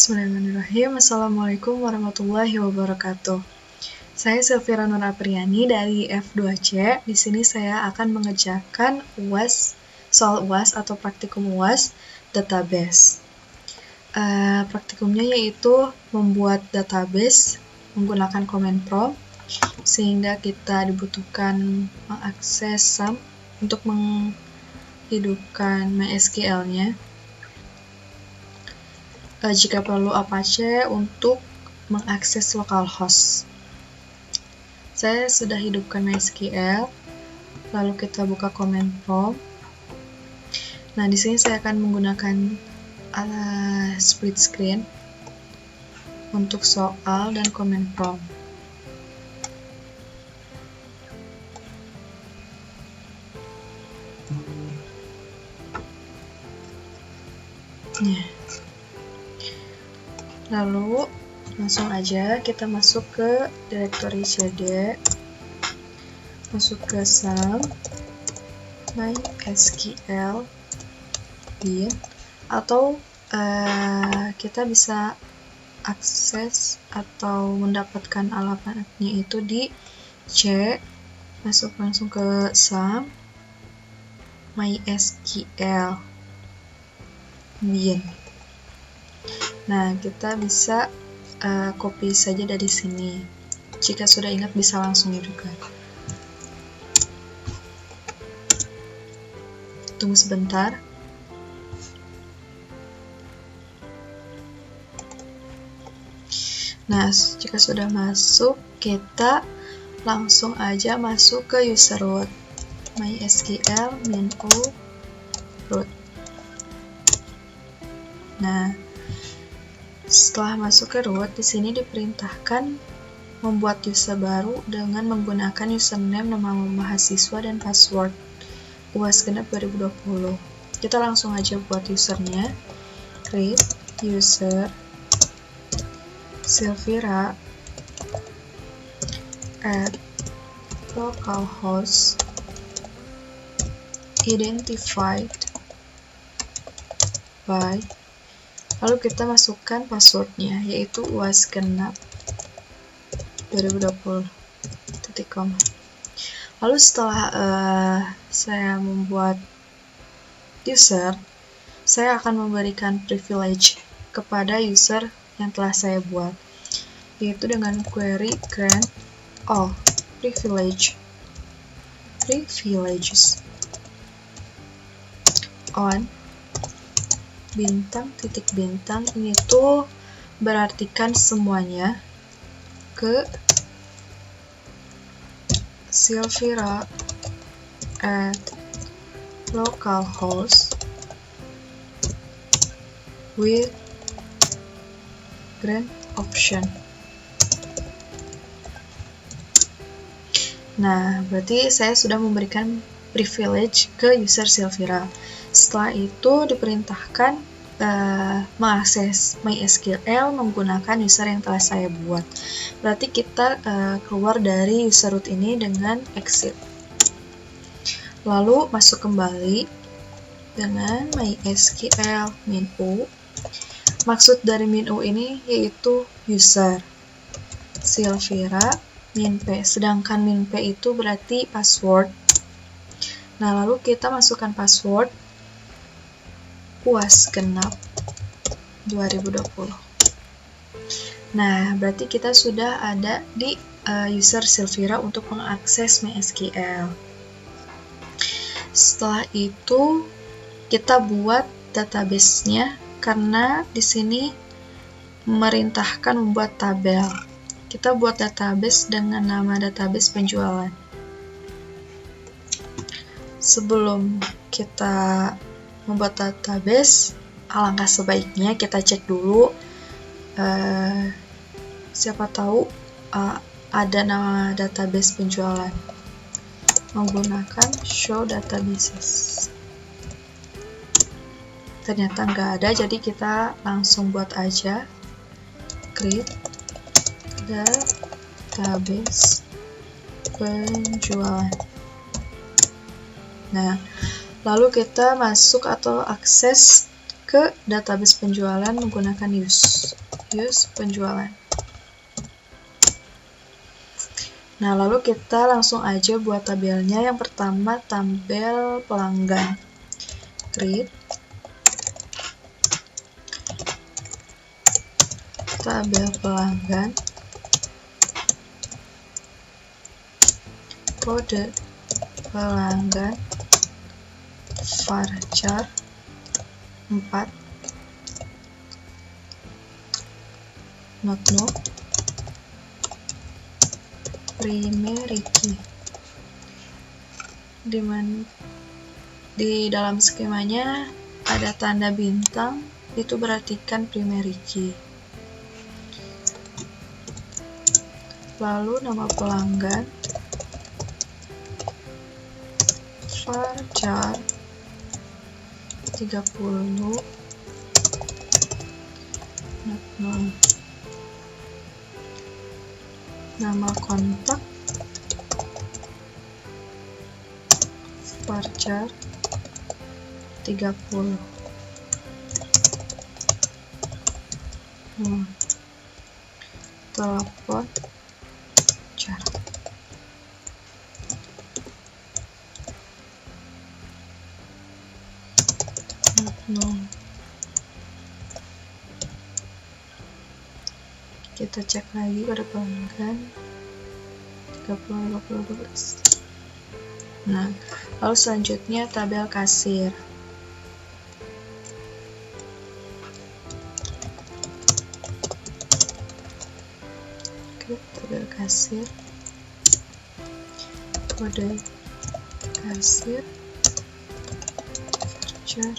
Bismillahirrahmanirrahim. Assalamualaikum warahmatullahi wabarakatuh. Saya Sylvira Nur Apriani dari F2C. Di sini saya akan mengerjakan soal UAS atau praktikum UAS database. Praktikumnya yaitu membuat database menggunakan command prompt, sehingga kita dibutuhkan mengakses SAM untuk menghidupkan MySQL-nya. Jika perlu Apache untuk mengakses localhost. Saya sudah hidupkan MySQL, lalu kita buka command prompt. Nah, di sini saya akan menggunakan split screen untuk soal dan command prompt. Lalu langsung aja kita masuk ke directory cd, masuk ke SAM, MySQL bin, atau kita bisa akses atau mendapatkan alamatnya itu di C, masuk langsung ke SAM, MySQL bin. Nah, kita bisa copy saja dari sini. Jika sudah ingat bisa langsung juga. Tunggu sebentar. Nah, jika sudah masuk, kita langsung aja masuk ke user root. MySQL -u root. Nah, setelah masuk ke root, di sini diperintahkan membuat user baru dengan menggunakan username, nama mahasiswa, dan password UAS Genap 2020. Kita langsung aja buat usernya. Create user Sylvira at localhost identified by, lalu kita masukkan passwordnya, yaitu UAS Genap 2020. Lalu setelah saya membuat user, saya akan memberikan privilege kepada user yang telah saya buat, yaitu dengan query grant all privileges on bintang titik bintang, ini tuh berartikan semuanya ke Sylvira at localhost with grant option. Nah, berarti saya sudah memberikan privilege ke user Sylvira. Setelah itu diperintahkan mengakses MySQL menggunakan user yang telah saya buat. Berarti kita keluar dari user root ini dengan exit. Lalu masuk kembali dengan MySQL -u. Maksud dari -u ini yaitu user Sylvira -p, sedangkan -p itu berarti password. Nah, lalu kita masukkan password UAS Genap 2020. Nah, berarti kita sudah ada di user Sylvira untuk mengakses MySQL. Setelah itu kita buat database-nya, karena di sini memerintahkan membuat tabel. Kita buat database dengan nama database penjualan. Sebelum kita membuat database, alangkah sebaiknya kita cek dulu, siapa tahu ada nama database penjualan, menggunakan show databases. Ternyata nggak ada, jadi kita langsung buat aja create database penjualan. Nah, lalu kita masuk atau akses ke database penjualan menggunakan use. use penjualan. Nah, lalu kita langsung aja buat tabelnya. Yang pertama, tabel pelanggan. Create tabel pelanggan, kode pelanggan, varchar 4, not null, primary key. Di dalam skemanya ada tanda bintang, itu berartikan primary key. Lalu nama pelanggan, varchar 30, not null. Nama kontak, varchar 30. Telepon varchar. Kita cek lagi pada pelanggan 30, 20, 12. Nah, lalu selanjutnya tabel kasir. Oke, tabel kasir, kode kasir, varchar.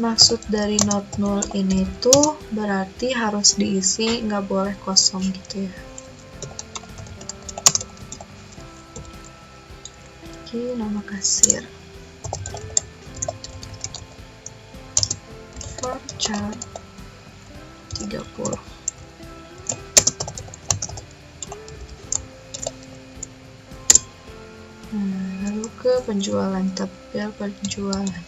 Maksud dari not null ini tuh berarti harus diisi, nggak boleh kosong gitu ya. Oke, nama kasir, varchar 30. Lalu ke penjualan, tabel penjualan.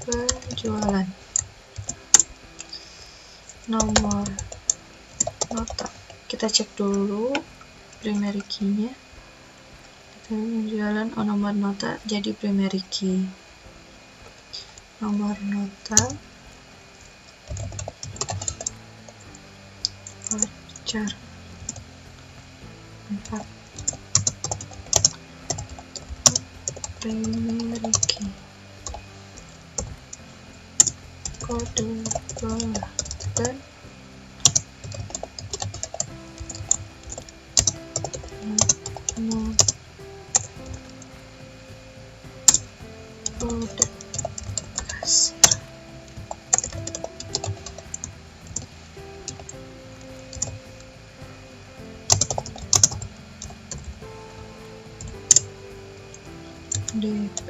Penjualan, nomor nota. Kita cek dulu primary key-nya. Penjualan, nomor nota jadi primary key. Nomor nota, varchar 4, primary key, kode pelanggan, kode kasir. DP.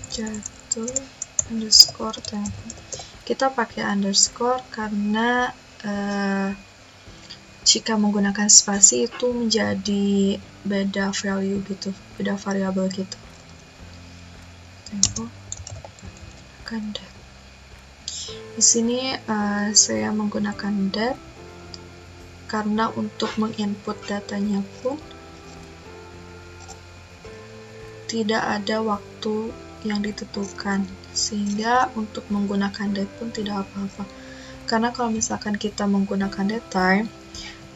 Jatuh underscore tempo. Kita pakai underscore karena jika menggunakan spasi itu menjadi beda value gitu, beda variabel gitu. Tempo akan date. Di sini saya menggunakan date karena untuk menginput datanya pun tidak ada waktu yang ditentukan, sehingga untuk menggunakan date pun tidak apa-apa. Karena kalau misalkan kita menggunakan date time,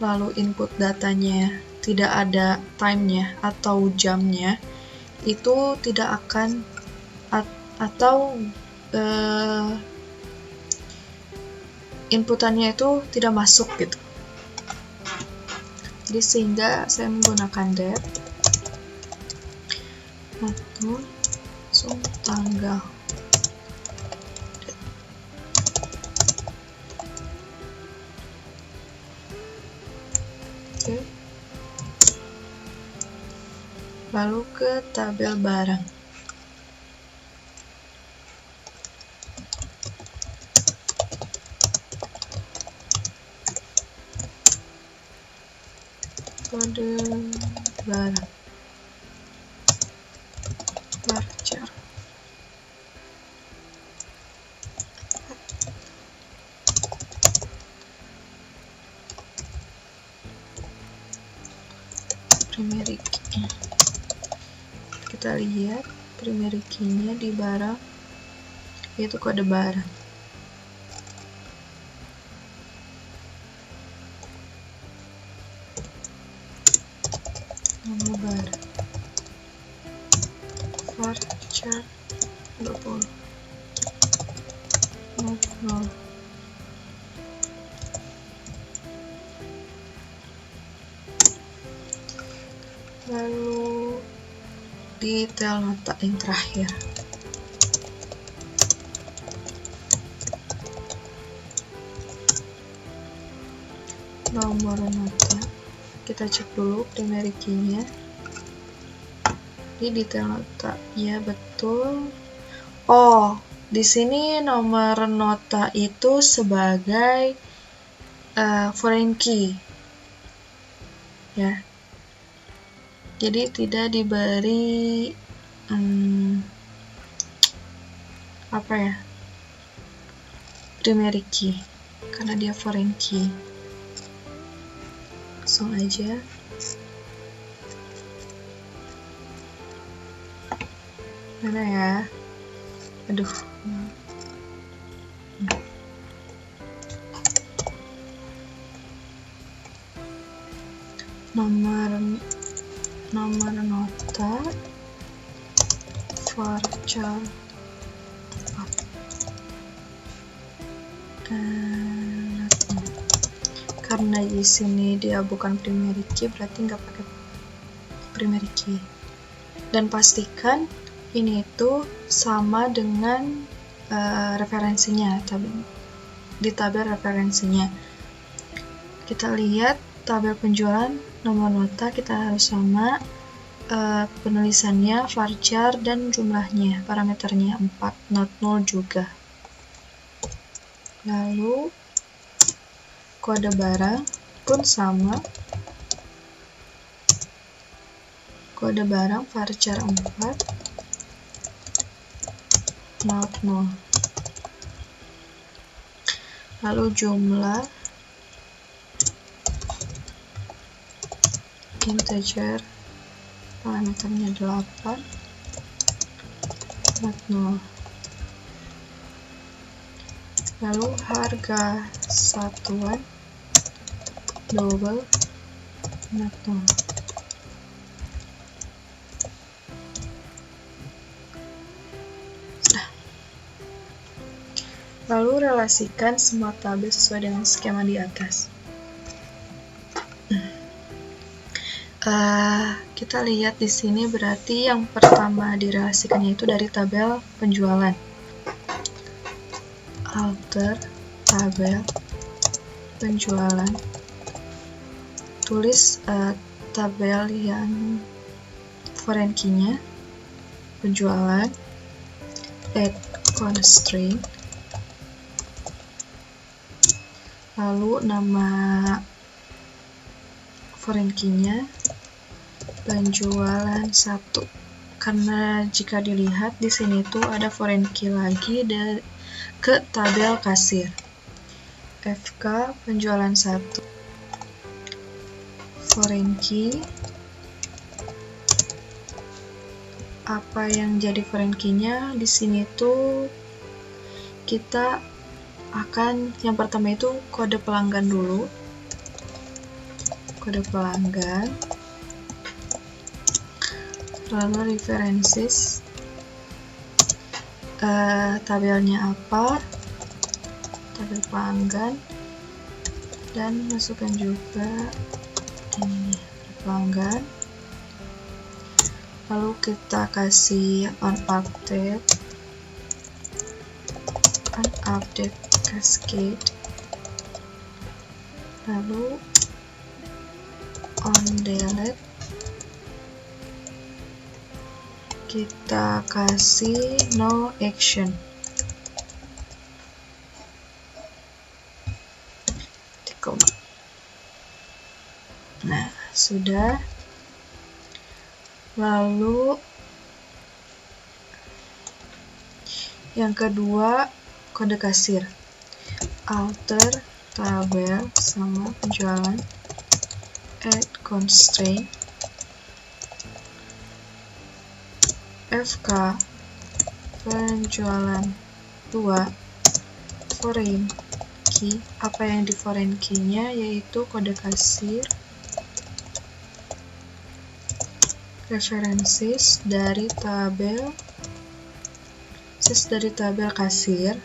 lalu input datanya tidak ada time-nya atau jamnya, itu tidak akan atau inputannya itu tidak masuk gitu. Jadi sehingga saya menggunakan date atau langsung tanggal. Oke. Lalu ke tabel barang. kode barang varchar. Primary key. Kita lihat primary key-nya di barang yaitu kode barang. Nama barang varchar 20 0. Lalu detail nota yang terakhir. Nomor nota. Kita cek dulu primary key-nya. Di detail nota, ya betul. Oh, di sini nomor nota itu sebagai foreign key, ya. Jadi tidak diberi primary key karena dia foreign key. Langsung aja. Mana ya? Aduh. Nomor nota varchar karena di sini dia bukan primary key, berarti nggak pakai primary key. Dan pastikan ini itu sama dengan referensinya, di tabel referensinya. Kita lihat tabel penjualan nomor nota kita harus sama, penulisannya varchar dan jumlahnya, parameternya 4, not 0 juga. Lalu kode barang pun sama, kode barang varchar 4, not 0. Lalu jumlah integer, parameternya 8, not 0. Lalu harga satuan double, not 0. Lalu relasikan semua tabel sesuai dengan skema di atas. Kita lihat di sini berarti yang pertama direlasikannya itu dari tabel penjualan. Alter tabel penjualan. Tulis tabel yang foreign key-nya penjualan. Add constraint. Lalu nama foreign key-nya penjualan 1, karena jika dilihat di sini tuh ada foreign key lagi ke tabel kasir. FK penjualan 1 foreign key. Apa yang jadi foreign key-nya di sini tuh kita akan yang pertama itu kode pelanggan dulu. Kode pelanggan, lalu references, tabelnya apa, tabel pelanggan, dan masukkan juga ini pelanggan. Lalu kita kasih unupdate cascade, lalu on delete kita kasih no action. Nah, Sudah. Lalu yang kedua, kode kasir. Alter tabel sama penjualan, add constraint, FK penjualan 2, foreign key. Apa yang di foreign key-nya yaitu kode kasir, references dari tabel kasir.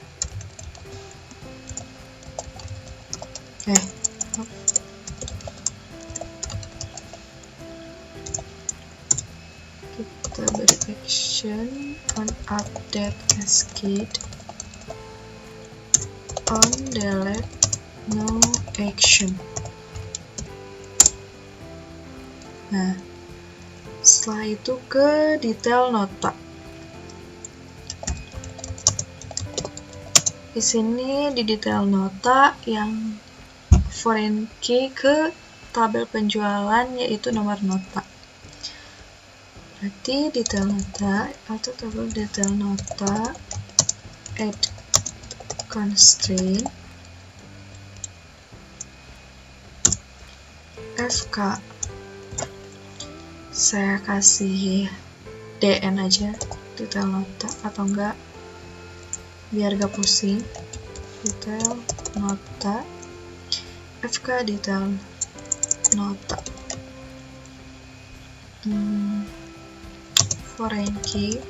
Kita beri action on update cascade, on delete no action. Nah, setelah itu ke detail nota. Di sini di detail nota yang foreign key ke tabel penjualan yaitu nomor nota. Berarti detail nota atau tabel detail nota, add constraint, FK. Saya kasih DN aja, detail nota, atau enggak biar gak pusing. Detail nota, FK detail nota, foreign key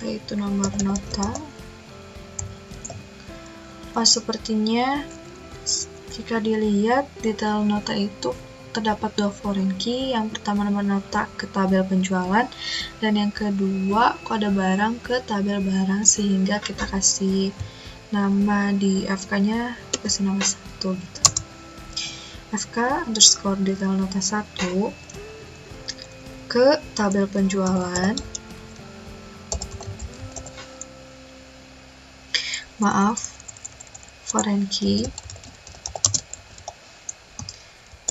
yaitu nomor nota. Sepertinya jika dilihat detail nota itu terdapat 2 foreign key. Yang pertama nomor nota ke tabel penjualan, dan yang kedua kode barang ke tabel barang, sehingga kita kasih nama di FK-nya, kasih nama 1 gitu. FK underscore detail nota 1 ke tabel penjualan. Foreign key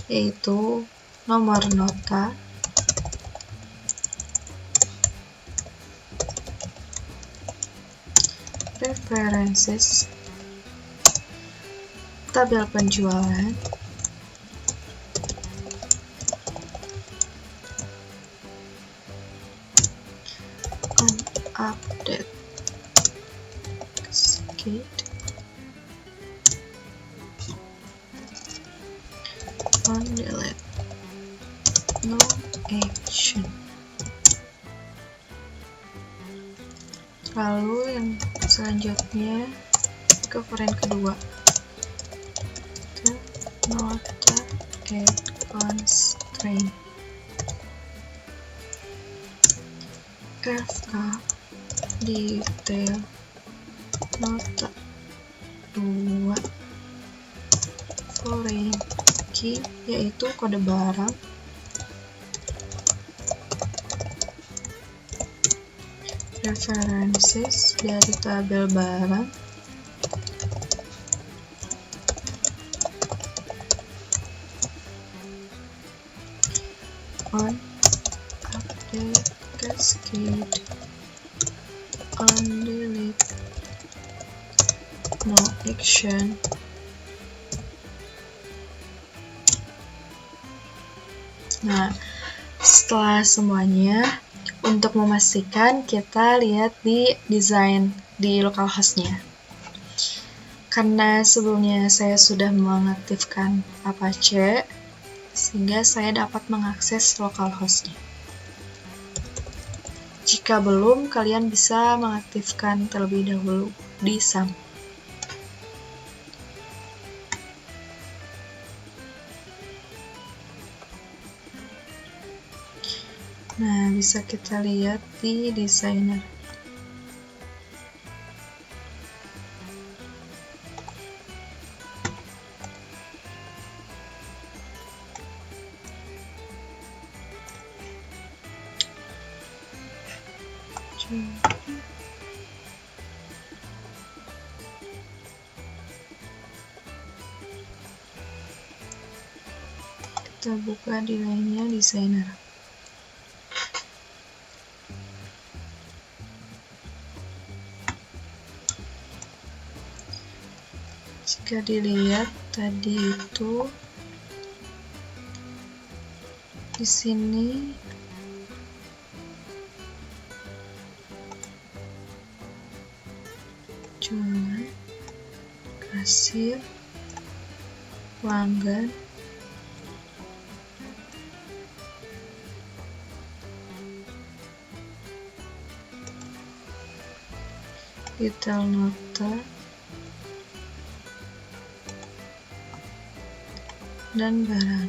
yaitu nomor nota, references tabel penjualan, on update cascade, on delete no action. Lalu yang selanjutnya ke foreign kedua, nota add constraint, FK detail nota 2, foreign key yaitu kode barang, references dari tabel barang, on update cascade, on delete no action. Nah, setelah semuanya, untuk memastikan kita lihat di desain di localhost-nya. Karena sebelumnya saya sudah mengaktifkan Apache, sehingga saya dapat mengakses localhost-nya. Jika belum, kalian bisa mengaktifkan terlebih dahulu di SAM. Nah, bisa kita lihat di designer. Kita buka delaynya desainer. Jika dilihat tadi itu di sini jualan, kasir, pelanggan, detail nota, dan barang.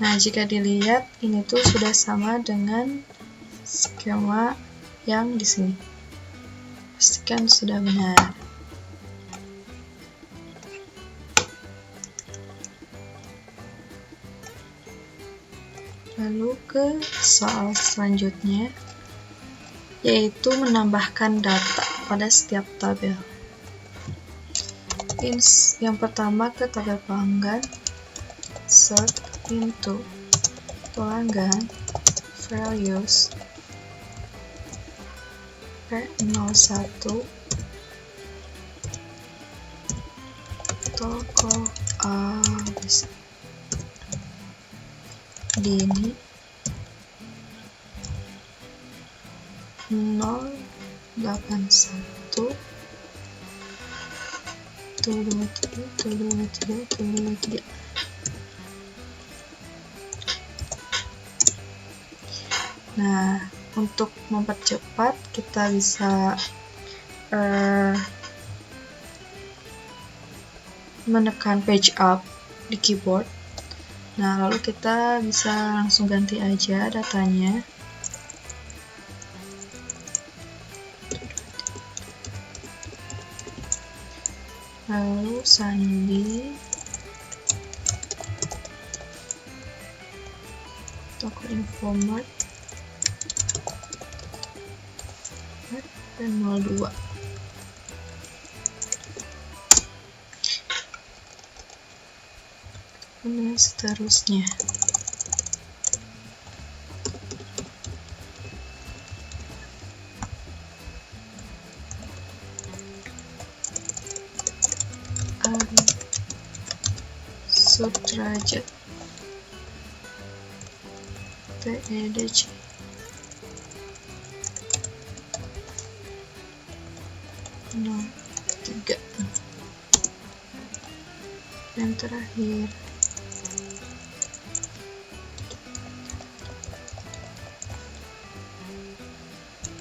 Nah, jika dilihat ini tuh sudah sama dengan skema yang di sini. Pastikan sudah benar. Lalu ke soal selanjutnya, yaitu menambahkan data pada setiap tabel. Yang pertama ke tabel pelanggan, sort into pelanggan, values, P01, toko habis. Dini 081 723. Nah, untuk mempercepat kita bisa menekan page up di keyboard. Nah, lalu kita bisa langsung ganti aja datanya. Lalu sandi, toko Infomark, dan 02. Dan seterusnya. Sudrajat, TEDC, no 3. Dan terakhir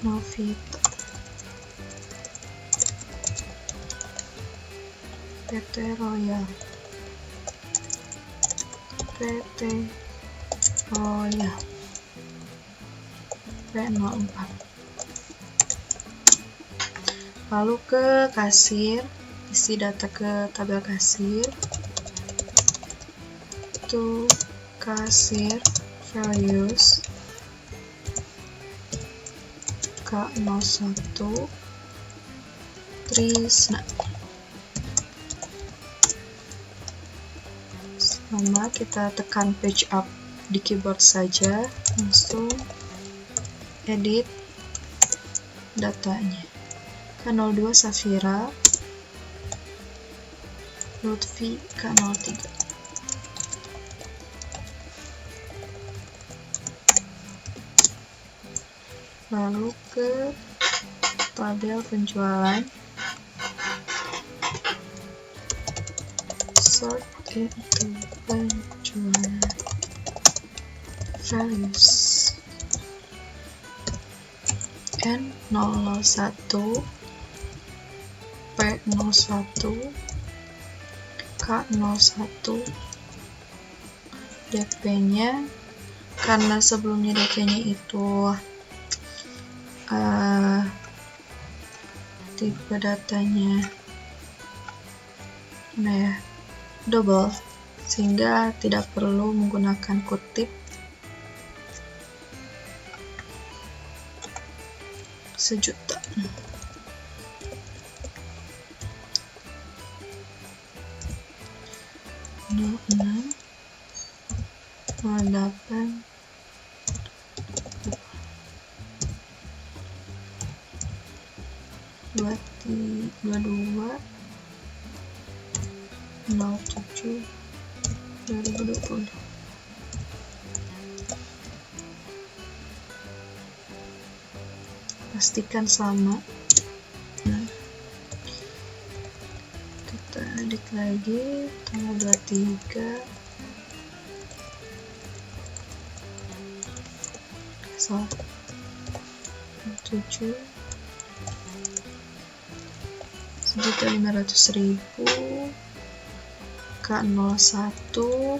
Novita, PT Royal, PT Royal, P04. Lalu ke kasir, isi data ke tabel kasir. Itu kasir values K01 Trisna. Sama kita tekan page up di keyboard saja, langsung edit datanya. K02 Safira, Lutfi K03. Lalu ke tabel penjualan, sort into penjualan, values, N001, P01, K01, DP-nya, karena sebelumnya DP-nya itu tipe datanya double, sehingga tidak perlu menggunakan kutip. 1 juta. 06 08 22 07 2020. Pastikan sama. Nah, kita edit lagi tanggal 23 7 1.500.000 K01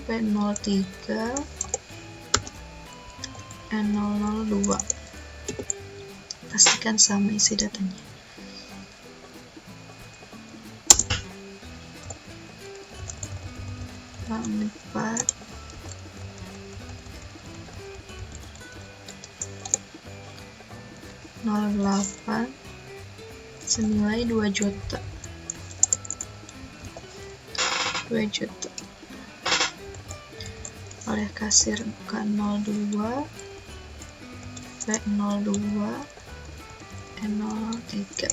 P03 N002. Pastikan sama isi datanya. K4 08 senilai 2 juta oleh kasir K02 P02 N03.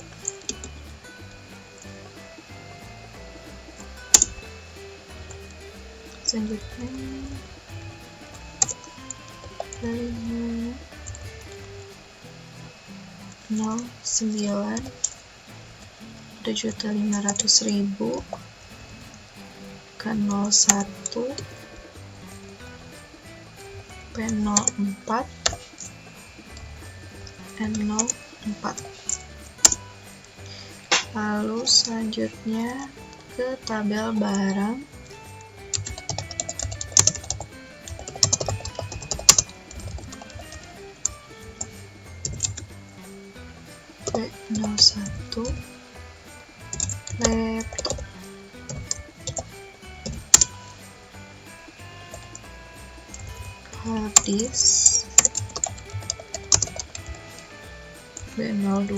Selanjutnya 09 2.500.000 K01 P04 N04. Lalu selanjutnya ke tabel barang. P01 laptop. Habis B02.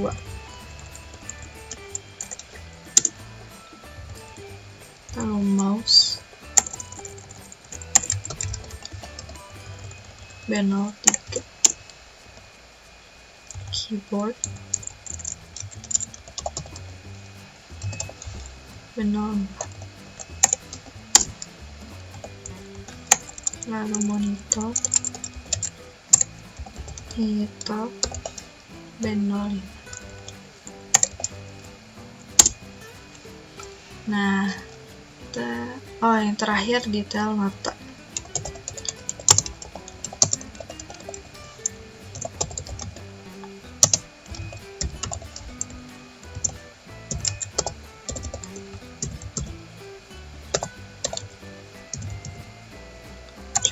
Lalu mouse B03. Keyboard B04. Lalu monitor B05. Nah, yang terakhir detail mata.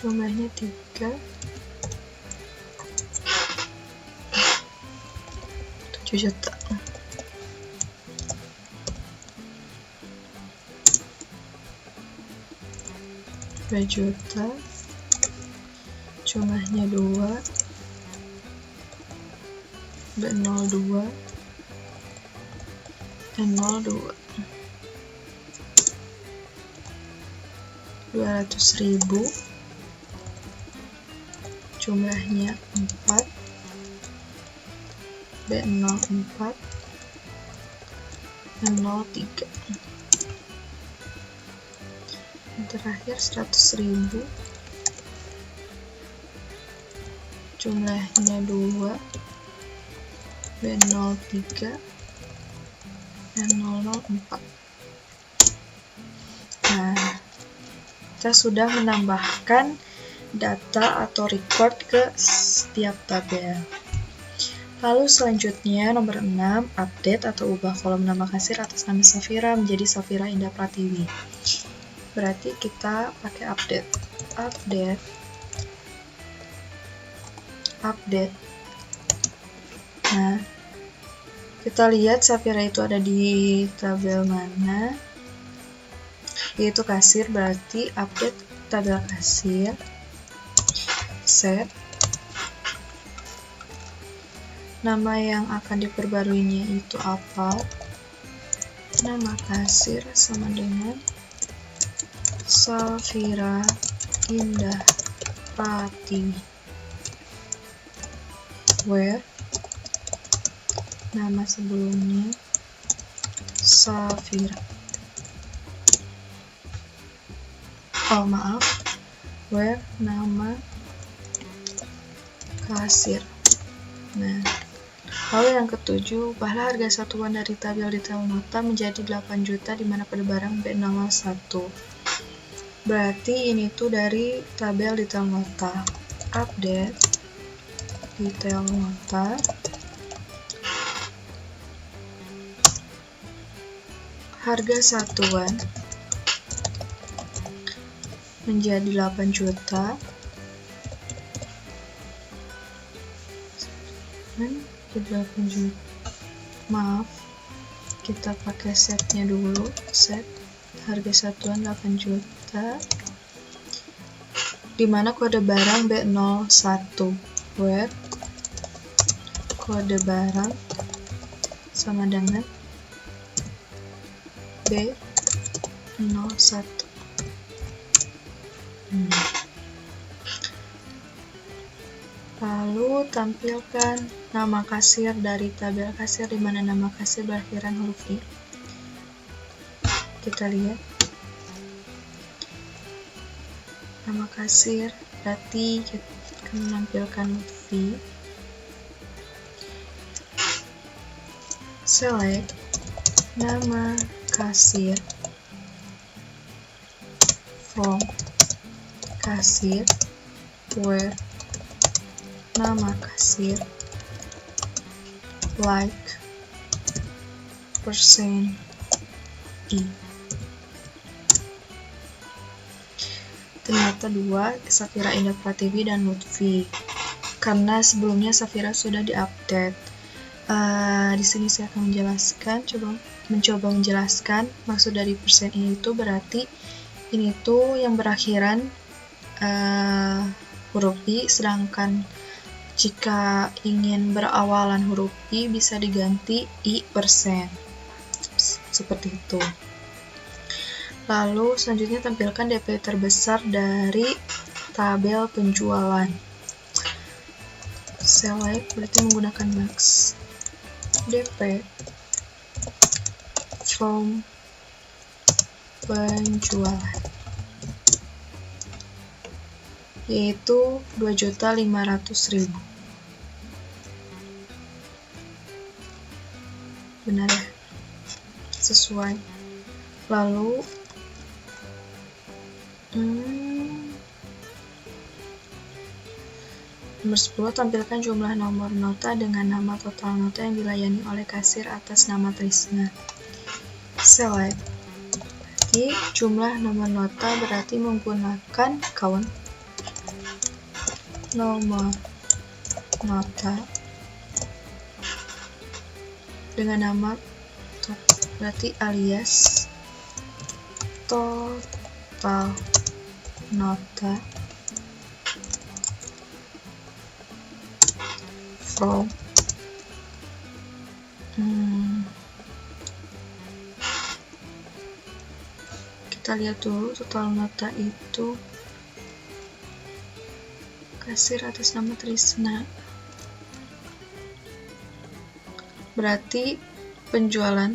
Jumlahnya 3 7 juta. Juta, jumlahnya 2 B02 N02. 200.000, jumlahnya 4 B04 N03. Yang terakhir 100.000, jumlahnya 2 B03 N004. Nah, kita sudah menambahkan data atau record ke setiap tabel. Lalu selanjutnya nomor 6, update atau ubah kolom nama kasir atas nama Safira menjadi Safira Indah Pratiwi. Berarti kita pakai update. Nah, kita lihat Safira itu ada di tabel mana, yaitu kasir. Berarti update tabel kasir, set nama yang akan diperbaruinya itu apa, nama kasir sama dengan Safira Indah Pratiwi, where nama sebelumnya Safira. Oh maaf, where nama kasir. Nah, lalu yang ketujuh, ubahlah harga satuan dari tabel detail nota menjadi 8 juta di mana pada barang B01. Berarti ini tuh dari tabel detail nota. Update detail nota. Harga satuan menjadi 8 juta. Jadi 8 juta. Maaf, kita pakai setnya dulu. Set harga satuan 8 juta. Dimana kode barang B01, where kode barang sama dengan B01. Lalu tampilkan nama kasir dari tabel kasir di mana nama kasir berakhiran huruf I. Kita lihat nama kasir, berarti kita akan menampilkan huruf I. Select nama kasir from kasir, where nama kasir like persen I. Ternyata dua, Safira Indah Pratiwi dan Lutfi. Karena sebelumnya Safira sudah diupdate. Di sini saya akan mencoba menjelaskan maksud dari persen ini itu berarti ini tuh yang berakhiran huruf I, sedangkan jika ingin berawalan huruf I bisa diganti I persen. Seperti itu. Lalu selanjutnya tampilkan DP terbesar dari tabel penjualan. Select berarti menggunakan max. DP from penjualan, yaitu 2.500.000. Benar ya? Sesuai. Lalu nomor 10, tampilkan jumlah nomor nota dengan nama total nota yang dilayani oleh kasir atas nama Trisna. Select. Berarti jumlah nomor nota berarti menggunakan count nomor nota dengan nama berarti alias total nota from kita lihat dulu total nota itu kasir atas nama Trisna, berarti penjualan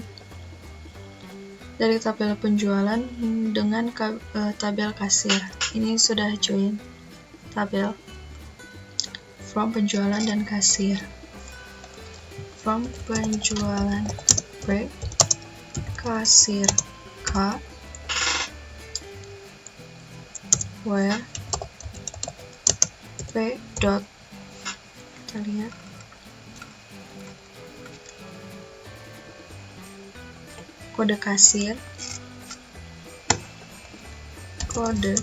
dari tabel penjualan dengan tabel kasir. Ini sudah join tabel from penjualan dan kasir. From penjualan B, kasir K, where P dot, kita lihat kode kasir, kode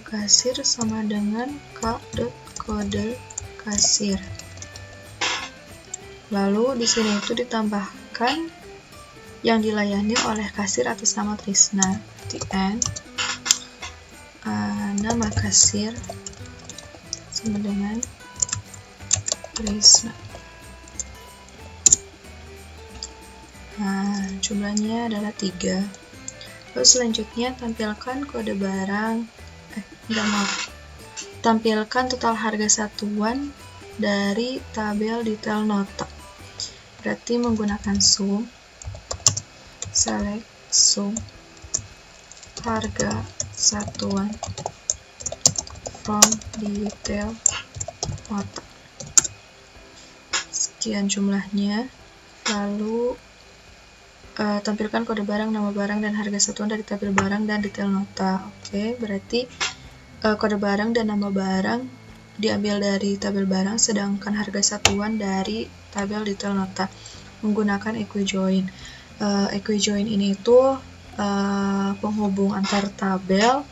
kasir sama dengan K dot kode kasir. Lalu di sini itu ditambahkan yang dilayani oleh kasir atas nama Trisna. Di N nama kasir sama dengan Trisna. Nah, jumlahnya adalah 3. Lalu selanjutnya tampilkan kode barang, tampilkan total harga satuan dari tabel detail nota. Berarti menggunakan sum, select sum, harga satuan from detail nota. Sekian jumlahnya. Lalu tampilkan kode barang, nama barang, dan harga satuan dari tabel barang dan detail nota. Oke, berarti kode barang dan nama barang diambil dari tabel barang, sedangkan harga satuan dari tabel detail nota menggunakan equijoin. Equijoin ini itu penghubung antar tabel,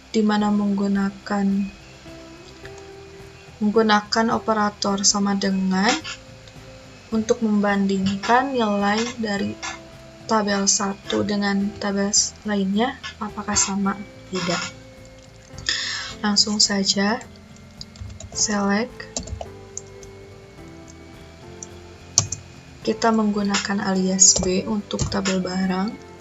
di mana menggunakan operator sama dengan untuk membandingkan nilai dari tabel 1 dengan tabel lainnya apakah sama tidak. Langsung saja select, kita menggunakan alias B untuk tabel barang.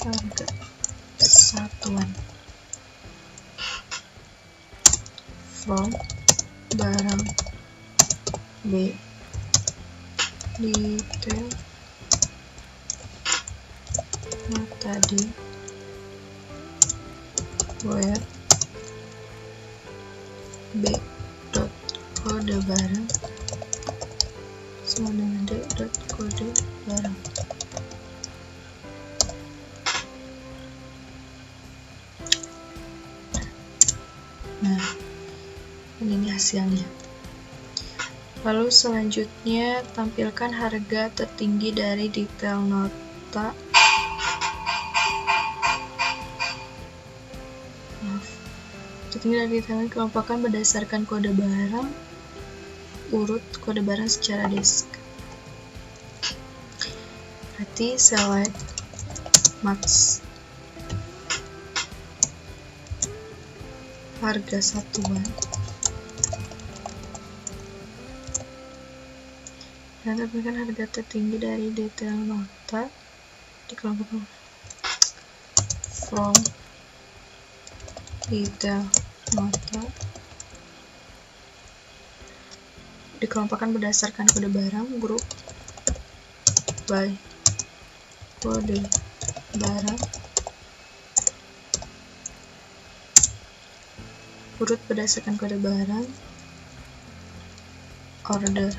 Harga satuan from barang B detail nota D where B dot kode barang sama dengan D dot kode barang. Nah, ini hasilnya. Lalu selanjutnya tampilkan harga tertinggi dari detail nota. Tertinggi dari detail dikelompokkan berdasarkan kode barang, urut kode barang secara disk. Berarti select max harga satuan dan tampilkan harga tertinggi dari detail nota dikelompokkan from detail nota dikelompokkan berdasarkan kode barang, grup by kode barang, urut berdasarkan kode barang, order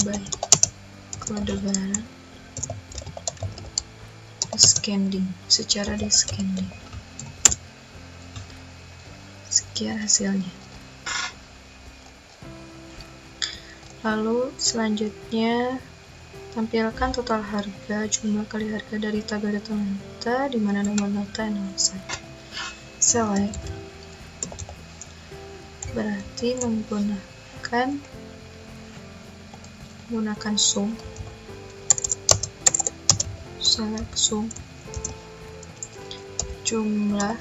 by kode barang, descending secara descending. Sekian hasilnya. Lalu selanjutnya tampilkan total harga jumlah kali harga dari tabel detail nota di mana nomor nota 01. Select, berarti menggunakan sum, select sum jumlah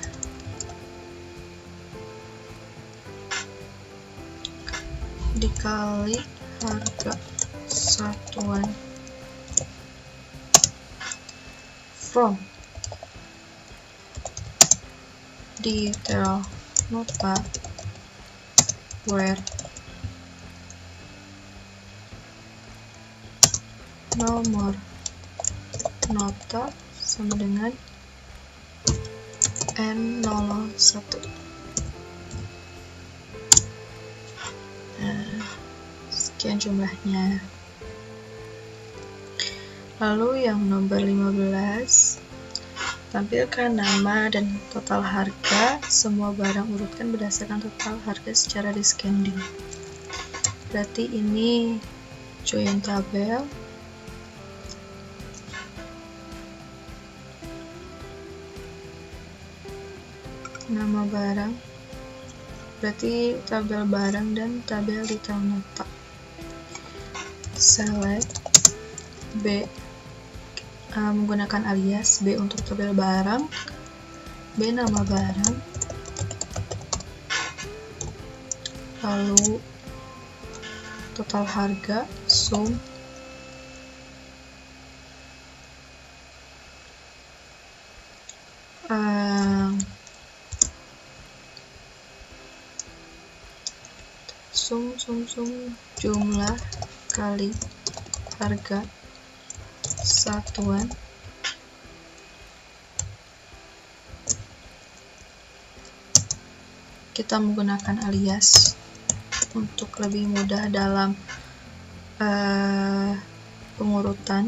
dikali harga satuan from detail nota where nomor nota sama dengan N01. Sekian jumlahnya. Lalu yang nomor 15, tampilkan nama dan total harga semua barang, urutkan berdasarkan total harga secara descending. Berarti ini join tabel, nama barang, berarti tabel barang dan tabel detail nota. Select B menggunakan alias, B untuk tabel barang, B nama barang, lalu total harga, sum, jumlah kali harga satuan kita menggunakan alias untuk lebih mudah dalam pengurutan.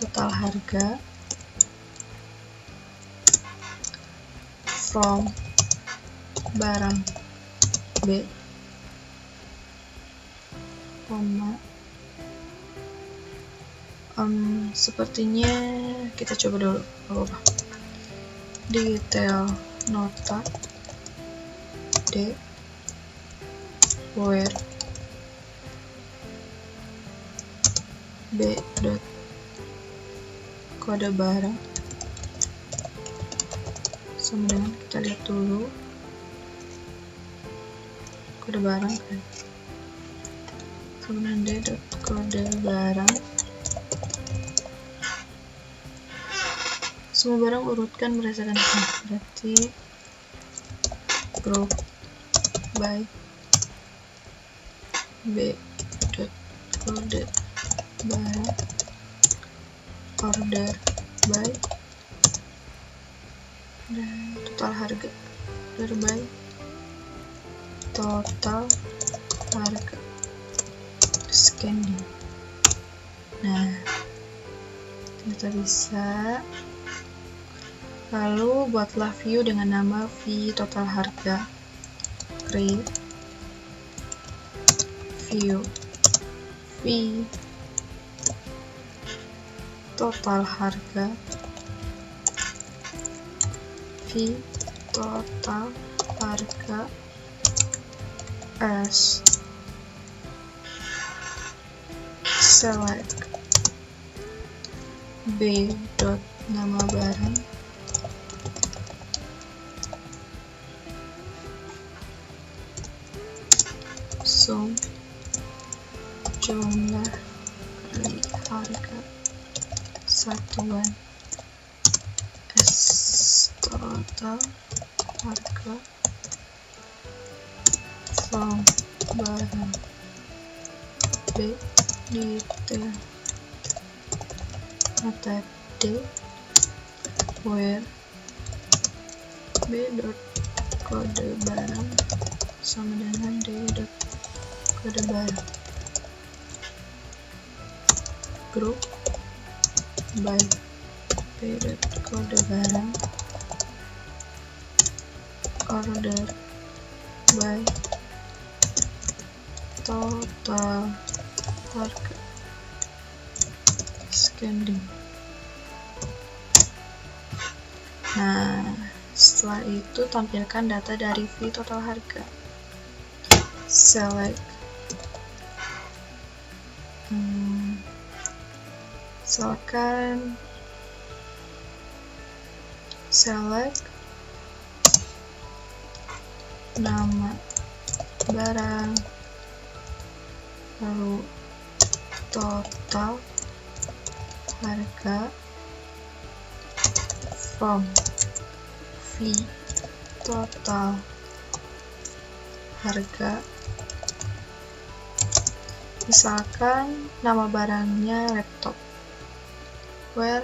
Total harga from barang B, sepertinya kita coba dulu detail nota D where B dot kode barang sama dengan, kita lihat dulu kode barang kan, sama dengan D dot kode barang. Semua barang urutkan berdasarkan berarti group by B dot kode barang, order by total harga, order by total harga, scanning. Nah, kita bisa. Lalu buatlah view dengan nama V total harga, create view V total harga, V total harga as select B dot nama barang, sum jumlah kali harga satuan S total harga from barang B detail nota D where B dot kode barang sama dengan D dot kode barang, group by B dot kode barang, order by total harga, scanning. Nah, setelah itu tampilkan data dari V total harga. Select misalkan select nama barang, lalu total harga from V total harga, misalkan nama barangnya laptop, where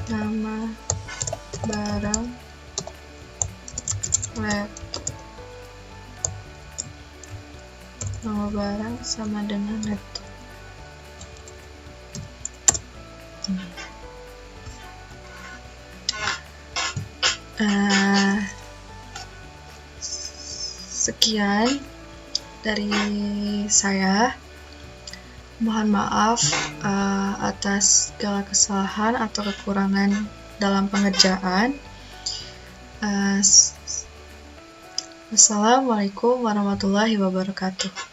nama barang laptop, nama barang sama dengan laptop. Sekian dari saya. Mohon maaf atas segala kesalahan atau kekurangan dalam pengerjaan. Assalamualaikum warahmatullahi wabarakatuh.